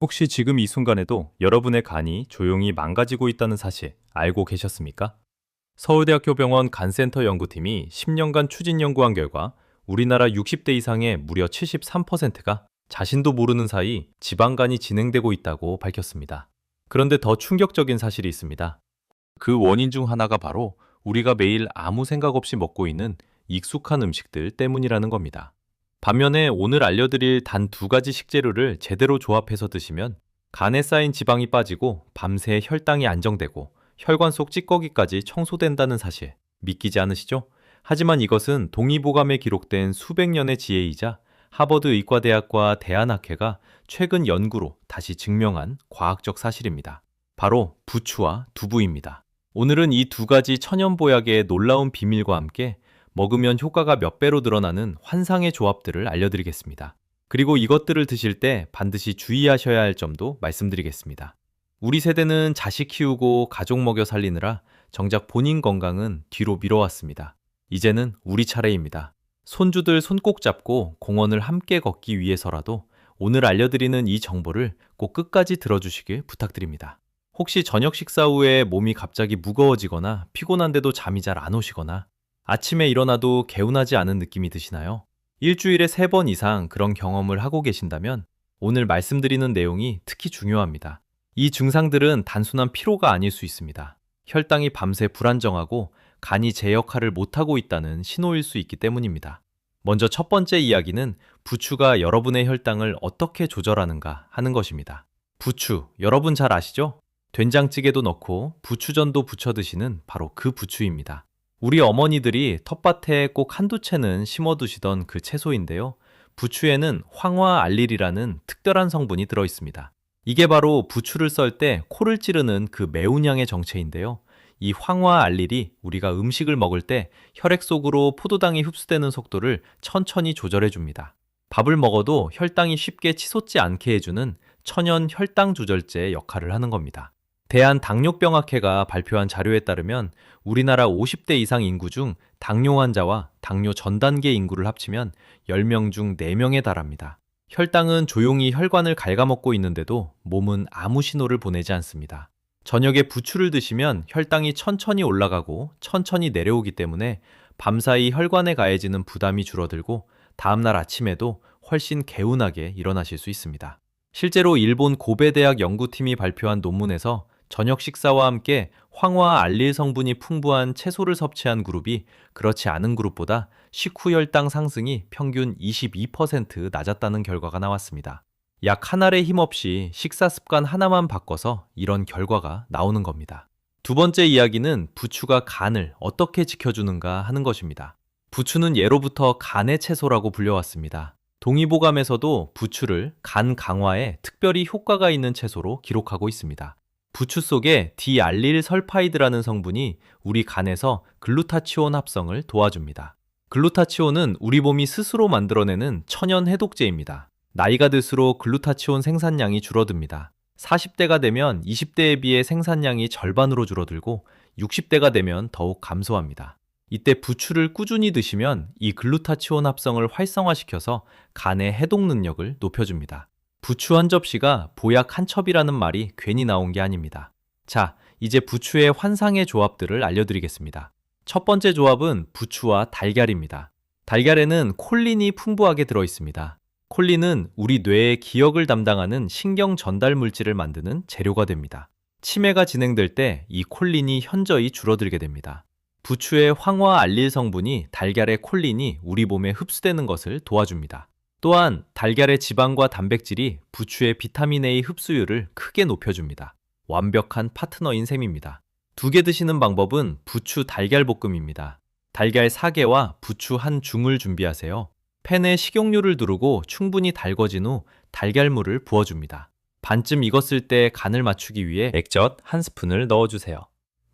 혹시 지금 이 순간에도 여러분의 간이 조용히 망가지고 있다는 사실 알고 계셨습니까? 서울대학교 병원 간센터 연구팀이 10년간 추진 연구한 결과 우리나라 60대 이상의 무려 73%가 자신도 모르는 사이 지방간이 진행되고 있다고 밝혔습니다. 그런데 더 충격적인 사실이 있습니다. 그 원인 중 하나가 바로 우리가 매일 아무 생각 없이 먹고 있는 익숙한 음식들 때문이라는 겁니다. 반면에 오늘 알려드릴 단 두 가지 식재료를 제대로 조합해서 드시면 간에 쌓인 지방이 빠지고 밤새 혈당이 안정되고 혈관 속 찌꺼기까지 청소된다는 사실 믿기지 않으시죠? 하지만 이것은 동의보감에 기록된 수백 년의 지혜이자 하버드 의과대학과 대한학회가 최근 연구로 다시 증명한 과학적 사실입니다. 바로 부추와 두부입니다. 오늘은 이 두 가지 천연보약의 놀라운 비밀과 함께 먹으면 효과가 몇 배로 늘어나는 환상의 조합들을 알려드리겠습니다. 그리고 이것들을 드실 때 반드시 주의하셔야 할 점도 말씀드리겠습니다. 우리 세대는 자식 키우고 가족 먹여 살리느라 정작 본인 건강은 뒤로 미뤄왔습니다. 이제는 우리 차례입니다. 손주들 손 꼭 잡고 공원을 함께 걷기 위해서라도 오늘 알려드리는 이 정보를 꼭 끝까지 들어주시길 부탁드립니다. 혹시 저녁 식사 후에 몸이 갑자기 무거워지거나 피곤한데도 잠이 잘 안 오시거나 아침에 일어나도 개운하지 않은 느낌이 드시나요? 일주일에 3번 이상 그런 경험을 하고 계신다면 오늘 말씀드리는 내용이 특히 중요합니다. 이 증상들은 단순한 피로가 아닐 수 있습니다. 혈당이 밤새 불안정하고 간이 제 역할을 못하고 있다는 신호일 수 있기 때문입니다. 먼저 첫 번째 이야기는 부추가 여러분의 혈당을 어떻게 조절하는가 하는 것입니다. 부추, 여러분 잘 아시죠? 된장찌개도 넣고 부추전도 부쳐 드시는 바로 그 부추입니다. 우리 어머니들이 텃밭에 꼭 한두 채는 심어두시던 그 채소인데요. 부추에는 황화알릴이라는 특별한 성분이 들어있습니다. 이게 바로 부추를 썰 때 코를 찌르는 그 매운 향의 정체인데요. 이 황화알릴이 우리가 음식을 먹을 때 혈액 속으로 포도당이 흡수되는 속도를 천천히 조절해줍니다. 밥을 먹어도 혈당이 쉽게 치솟지 않게 해주는 천연 혈당 조절제 역할을 하는 겁니다. 대한당뇨병학회가 발표한 자료에 따르면 우리나라 50대 이상 인구 중 당뇨 환자와 당뇨 전 단계 인구를 합치면 10명 중 4명에 달합니다. 혈당은 조용히 혈관을 갉아먹고 있는데도 몸은 아무 신호를 보내지 않습니다. 저녁에 부추를 드시면 혈당이 천천히 올라가고 천천히 내려오기 때문에 밤사이 혈관에 가해지는 부담이 줄어들고 다음날 아침에도 훨씬 개운하게 일어나실 수 있습니다. 실제로 일본 고베대학 연구팀이 발표한 논문에서 저녁 식사와 함께 황화알릴 성분이 풍부한 채소를 섭취한 그룹이 그렇지 않은 그룹보다 식후 혈당 상승이 평균 22% 낮았다는 결과가 나왔습니다. 약 한 알의 힘 없이 식사 습관 하나만 바꿔서 이런 결과가 나오는 겁니다. 두 번째 이야기는 부추가 간을 어떻게 지켜주는가 하는 것입니다. 부추는 예로부터 간의 채소라고 불려왔습니다. 동의보감에서도 부추를 간 강화에 특별히 효과가 있는 채소로 기록하고 있습니다. 부추 속에 디알릴설파이드라는 성분이 우리 간에서 글루타치온 합성을 도와줍니다. 글루타치온은 우리 몸이 스스로 만들어내는 천연 해독제입니다. 나이가 들수록 글루타치온 생산량이 줄어듭니다. 40대가 되면 20대에 비해 생산량이 절반으로 줄어들고 60대가 되면 더욱 감소합니다. 이때 부추를 꾸준히 드시면 이 글루타치온 합성을 활성화시켜서 간의 해독 능력을 높여줍니다. 부추 한 접시가 보약 한 첩이라는 말이 괜히 나온 게 아닙니다. 자, 이제 부추의 환상의 조합들을 알려드리겠습니다. 첫 번째 조합은 부추와 달걀입니다. 달걀에는 콜린이 풍부하게 들어있습니다. 콜린은 우리 뇌의 기억을 담당하는 신경 전달 물질을 만드는 재료가 됩니다. 치매가 진행될 때 이 콜린이 현저히 줄어들게 됩니다. 부추의 황화알릴 성분이 달걀의 콜린이 우리 몸에 흡수되는 것을 도와줍니다. 또한 달걀의 지방과 단백질이 부추의 비타민 A 흡수율을 크게 높여줍니다. 완벽한 파트너인 셈입니다. 2개 드시는 방법은 부추 달걀 볶음입니다. 달걀 4개와 부추 한 중을 준비하세요. 팬에 식용유를 두르고 충분히 달궈진 후 달걀물을 부어줍니다. 반쯤 익었을 때 간을 맞추기 위해 액젓 한 스푼을 넣어주세요.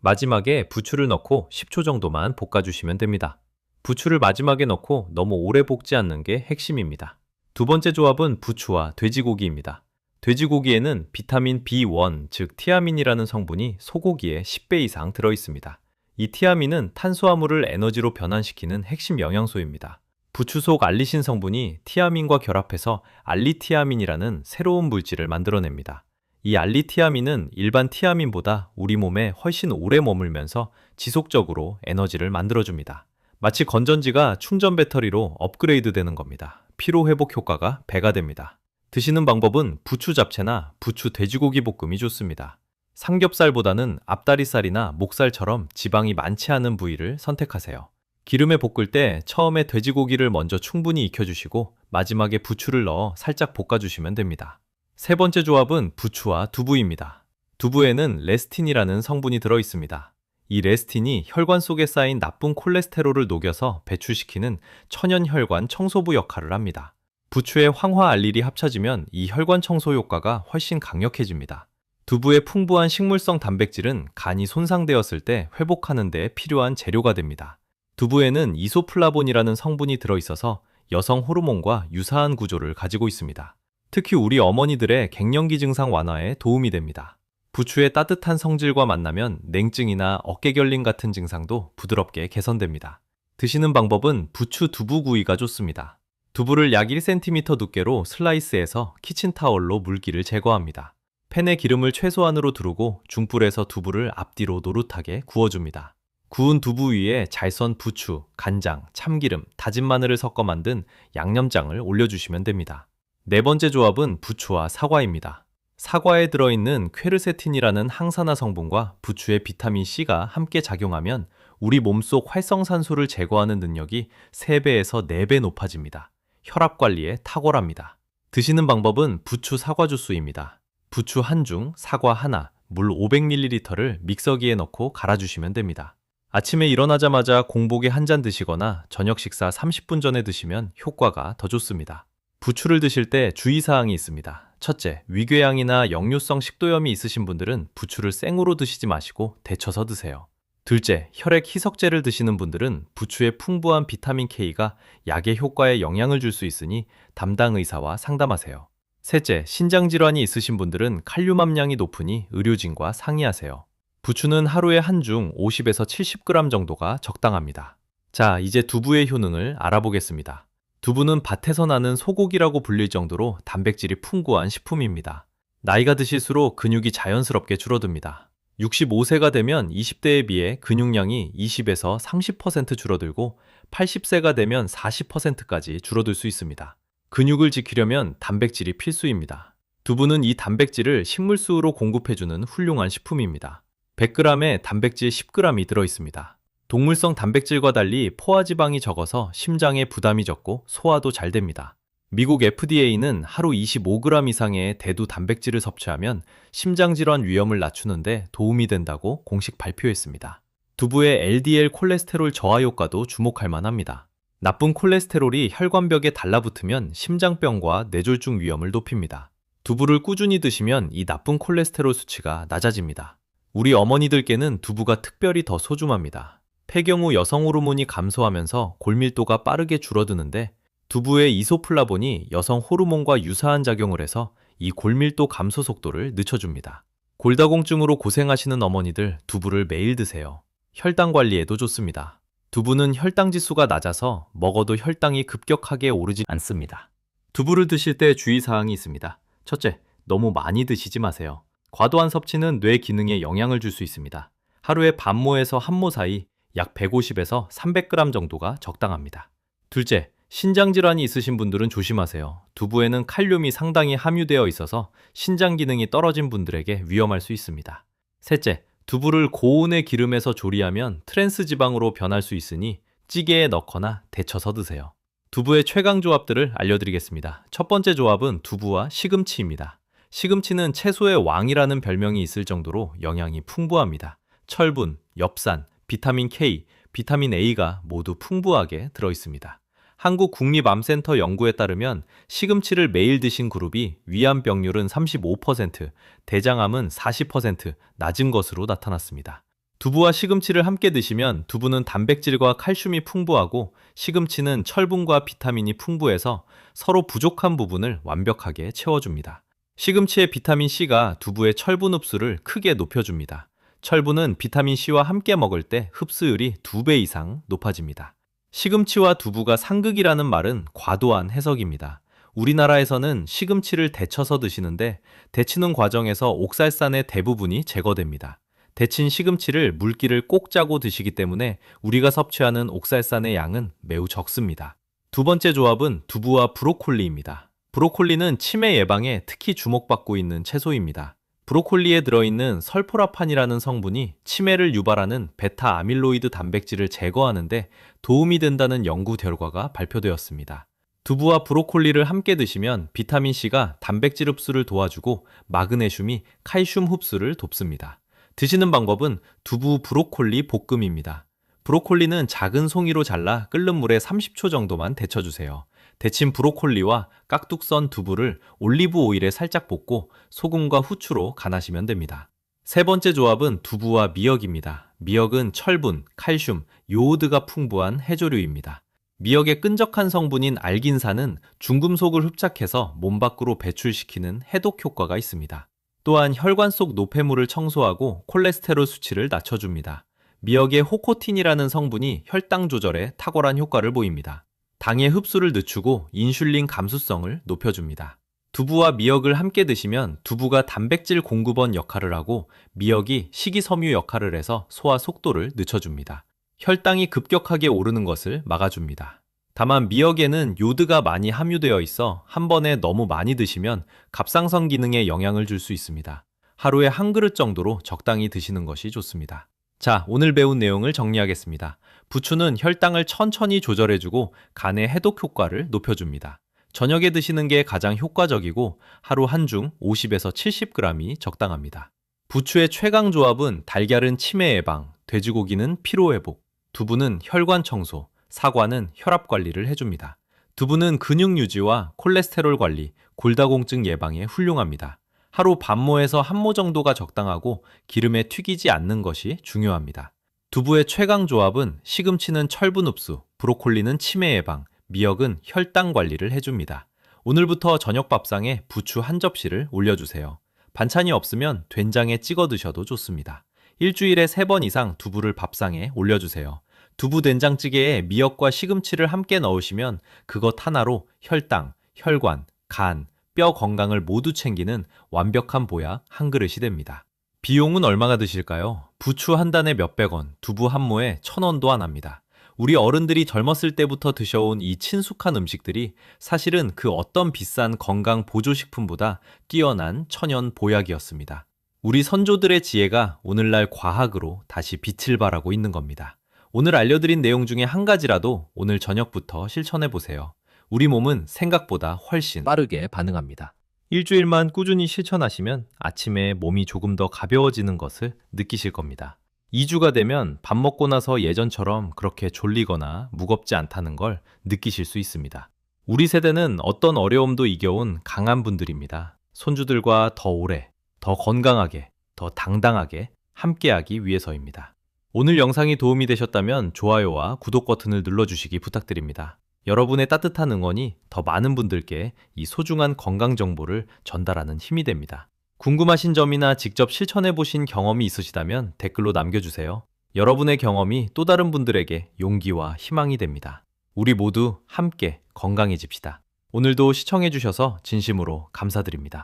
마지막에 부추를 넣고 10초 정도만 볶아주시면 됩니다. 부추를 마지막에 넣고 너무 오래 볶지 않는 게 핵심입니다. 두 번째 조합은 부추와 돼지고기입니다. 돼지고기에는 비타민 B1, 즉 티아민이라는 성분이 소고기의 10배 이상 들어있습니다. 이 티아민은 탄수화물을 에너지로 변환시키는 핵심 영양소입니다. 부추 속 알리신 성분이 티아민과 결합해서 알리티아민이라는 새로운 물질을 만들어냅니다. 이 알리티아민은 일반 티아민보다 우리 몸에 훨씬 오래 머물면서 지속적으로 에너지를 만들어줍니다. 마치 건전지가 충전 배터리로 업그레이드 되는 겁니다. 피로 회복 효과가 배가 됩니다. 드시는 방법은 부추 잡채나 부추 돼지고기 볶음이 좋습니다. 삼겹살보다는 앞다리살이나 목살처럼 지방이 많지 않은 부위를 선택하세요. 기름에 볶을 때 처음에 돼지고기를 먼저 충분히 익혀주시고 마지막에 부추를 넣어 살짝 볶아주시면 됩니다. 세 번째 조합은 부추와 두부입니다. 두부에는 레스틴이라는 성분이 들어있습니다. 이 레스틴이 혈관 속에 쌓인 나쁜 콜레스테롤을 녹여서 배출시키는 천연 혈관 청소부 역할을 합니다. 부추에 황화 알릴이 합쳐지면 이 혈관 청소 효과가 훨씬 강력해집니다. 두부의 풍부한 식물성 단백질은 간이 손상되었을 때 회복하는 데 필요한 재료가 됩니다. 두부에는 이소플라본이라는 성분이 들어있어서 여성 호르몬과 유사한 구조를 가지고 있습니다. 특히 우리 어머니들의 갱년기 증상 완화에 도움이 됩니다. 부추의 따뜻한 성질과 만나면 냉증이나 어깨 결림 같은 증상도 부드럽게 개선됩니다. 드시는 방법은 부추 두부구이가 좋습니다. 두부를 약 1cm 두께로 슬라이스해서 키친타월로 물기를 제거합니다. 팬에 기름을 최소한으로 두르고 중불에서 두부를 앞뒤로 노릇하게 구워줍니다. 구운 두부 위에 잘 썬 부추, 간장, 참기름, 다진 마늘을 섞어 만든 양념장을 올려주시면 됩니다. 네 번째 조합은 부추와 사과입니다. 사과에 들어있는 퀘르세틴이라는 항산화 성분과 부추의 비타민C가 함께 작용하면 우리 몸속 활성산소를 제거하는 능력이 3배에서 4배 높아집니다. 혈압 관리에 탁월합니다. 드시는 방법은 부추 사과 주스입니다. 부추 1중, 사과 1, 물 500ml를 믹서기에 넣고 갈아주시면 됩니다. 아침에 일어나자마자 공복에 한 잔 드시거나 저녁 식사 30분 전에 드시면 효과가 더 좋습니다. 부추를 드실 때 주의사항이 있습니다. 첫째, 위궤양이나 역류성 식도염이 있으신 분들은 부추를 생으로 드시지 마시고 데쳐서 드세요. 둘째, 혈액 희석제를 드시는 분들은 부추의 풍부한 비타민 K가 약의 효과에 영향을 줄 수 있으니 담당 의사와 상담하세요. 셋째, 신장질환이 있으신 분들은 칼륨 함량이 높으니 의료진과 상의하세요. 부추는 하루에 1중 50에서 70g 정도가 적당합니다. 자, 이제 두부의 효능을 알아보겠습니다. 두부는 밭에서 나는 소고기라고 불릴 정도로 단백질이 풍부한 식품입니다. 나이가 드실수록 근육이 자연스럽게 줄어듭니다. 65세가 되면 20대에 비해 근육량이 20에서 30% 줄어들고 80세가 되면 40%까지 줄어들 수 있습니다. 근육을 지키려면 단백질이 필수입니다. 두부는 이 단백질을 식물수로 공급해주는 훌륭한 식품입니다. 100g에 단백질 10g이 들어있습니다. 동물성 단백질과 달리 포화지방이 적어서 심장에 부담이 적고 소화도 잘 됩니다. 미국 FDA는 하루 25g 이상의 대두 단백질을 섭취하면 심장질환 위험을 낮추는데 도움이 된다고 공식 발표했습니다. 두부의 LDL 콜레스테롤 저하 효과도 주목할 만합니다. 나쁜 콜레스테롤이 혈관벽에 달라붙으면 심장병과 뇌졸중 위험을 높입니다. 두부를 꾸준히 드시면 이 나쁜 콜레스테롤 수치가 낮아집니다. 우리 어머니들께는 두부가 특별히 더 소중합니다. 폐경 후 여성 호르몬이 감소하면서 골밀도가 빠르게 줄어드는데 두부의 이소플라본이 여성 호르몬과 유사한 작용을 해서 이 골밀도 감소 속도를 늦춰줍니다. 골다공증으로 고생하시는 어머니들 두부를 매일 드세요. 혈당 관리에도 좋습니다. 두부는 혈당 지수가 낮아서 먹어도 혈당이 급격하게 오르지 않습니다. 두부를 드실 때 주의사항이 있습니다. 첫째, 너무 많이 드시지 마세요. 과도한 섭취는 뇌 기능에 영향을 줄 수 있습니다. 하루에 반모에서 한모 사이 약 150에서 300g 정도가 적당합니다. 둘째, 신장질환이 있으신 분들은 조심하세요. 두부에는 칼륨이 상당히 함유되어 있어서 신장 기능이 떨어진 분들에게 위험할 수 있습니다. 셋째, 두부를 고온의 기름에서 조리하면 트랜스 지방으로 변할 수 있으니 찌개에 넣거나 데쳐서 드세요. 두부의 최강 조합들을 알려드리겠습니다. 첫 번째 조합은 두부와 시금치입니다. 시금치는 채소의 왕이라는 별명이 있을 정도로 영양이 풍부합니다. 철분, 엽산, 비타민 K, 비타민 A가 모두 풍부하게 들어있습니다. 한국국립암센터 연구에 따르면 시금치를 매일 드신 그룹이 위암병률은 35%, 대장암은 40% 낮은 것으로 나타났습니다. 두부와 시금치를 함께 드시면 두부는 단백질과 칼슘이 풍부하고 시금치는 철분과 비타민이 풍부해서 서로 부족한 부분을 완벽하게 채워줍니다. 시금치의 비타민C가 두부의 철분 흡수를 크게 높여줍니다. 철분은 비타민C와 함께 먹을 때 흡수율이 2배 이상 높아집니다. 시금치와 두부가 상극이라는 말은 과도한 해석입니다. 우리나라에서는 시금치를 데쳐서 드시는데 데치는 과정에서 옥살산의 대부분이 제거됩니다. 데친 시금치를 물기를 꼭 짜고 드시기 때문에 우리가 섭취하는 옥살산의 양은 매우 적습니다. 두 번째 조합은 두부와 브로콜리입니다. 브로콜리는 치매 예방에 특히 주목받고 있는 채소입니다. 브로콜리에 들어있는 설포라판이라는 성분이 치매를 유발하는 베타 아밀로이드 단백질을 제거하는데 도움이 된다는 연구 결과가 발표되었습니다. 두부와 브로콜리를 함께 드시면 비타민C가 단백질 흡수를 도와주고 마그네슘이 칼슘 흡수를 돕습니다. 드시는 방법은 두부 브로콜리 볶음입니다. 브로콜리는 작은 송이로 잘라 끓는 물에 30초 정도만 데쳐주세요. 데친 브로콜리와 깍둑 썬 두부를 올리브 오일에 살짝 볶고 소금과 후추로 간하시면 됩니다. 세 번째 조합은 두부와 미역입니다. 미역은 철분, 칼슘, 요오드가 풍부한 해조류입니다. 미역의 끈적한 성분인 알긴산은 중금속을 흡착해서 몸 밖으로 배출시키는 해독 효과가 있습니다. 또한 혈관 속 노폐물을 청소하고 콜레스테롤 수치를 낮춰줍니다. 미역의 호코틴이라는 성분이 혈당 조절에 탁월한 효과를 보입니다. 당의 흡수를 늦추고 인슐린 감수성을 높여줍니다. 두부와 미역을 함께 드시면 두부가 단백질 공급원 역할을 하고 미역이 식이섬유 역할을 해서 소화 속도를 늦춰줍니다. 혈당이 급격하게 오르는 것을 막아줍니다. 다만 미역에는 요드가 많이 함유되어 있어 한 번에 너무 많이 드시면 갑상선 기능에 영향을 줄 수 있습니다. 하루에 한 그릇 정도로 적당히 드시는 것이 좋습니다. 자, 오늘 배운 내용을 정리하겠습니다. 부추는 혈당을 천천히 조절해주고 간의 해독 효과를 높여줍니다. 저녁에 드시는 게 가장 효과적이고 하루 한 중 50에서 70g이 적당합니다. 부추의 최강 조합은 달걀은 치매 예방, 돼지고기는 피로 회복, 두부는 혈관 청소, 사과는 혈압 관리를 해줍니다. 두부는 근육 유지와 콜레스테롤 관리, 골다공증 예방에 훌륭합니다. 하루 반모에서 한 모 정도가 적당하고 기름에 튀기지 않는 것이 중요합니다. 두부의 최강 조합은 시금치는 철분 흡수, 브로콜리는 치매 예방, 미역은 혈당 관리를 해줍니다. 오늘부터 저녁 밥상에 부추 한 접시를 올려주세요. 반찬이 없으면 된장에 찍어 드셔도 좋습니다. 일주일에 3번 이상 두부를 밥상에 올려주세요. 두부 된장찌개에 미역과 시금치를 함께 넣으시면 그것 하나로 혈당, 혈관, 간, 뼈 건강을 모두 챙기는 완벽한 보약 한 그릇이 됩니다. 비용은 얼마나 드실까요? 부추 한 단에 몇백 원, 두부 한 모에 1,000원도 안 합니다. 우리 어른들이 젊었을 때부터 드셔온 이 친숙한 음식들이 사실은 그 어떤 비싼 건강 보조식품보다 뛰어난 천연 보약이었습니다. 우리 선조들의 지혜가 오늘날 과학으로 다시 빛을 발하고 있는 겁니다. 오늘 알려드린 내용 중에 한 가지라도 오늘 저녁부터 실천해보세요. 우리 몸은 생각보다 훨씬 빠르게 반응합니다. 일주일만 꾸준히 실천하시면 아침에 몸이 조금 더 가벼워지는 것을 느끼실 겁니다. 2주가 되면 밥 먹고 나서 예전처럼 그렇게 졸리거나 무겁지 않다는 걸 느끼실 수 있습니다. 우리 세대는 어떤 어려움도 이겨온 강한 분들입니다. 손주들과 더 오래, 더 건강하게, 더 당당하게 함께하기 위해서입니다. 오늘 영상이 도움이 되셨다면 좋아요와 구독 버튼을 눌러주시기 부탁드립니다. 여러분의 따뜻한 응원이 더 많은 분들께 이 소중한 건강 정보를 전달하는 힘이 됩니다. 궁금하신 점이나 직접 실천해보신 경험이 있으시다면 댓글로 남겨주세요. 여러분의 경험이 또 다른 분들에게 용기와 희망이 됩니다. 우리 모두 함께 건강해집시다. 오늘도 시청해주셔서 진심으로 감사드립니다.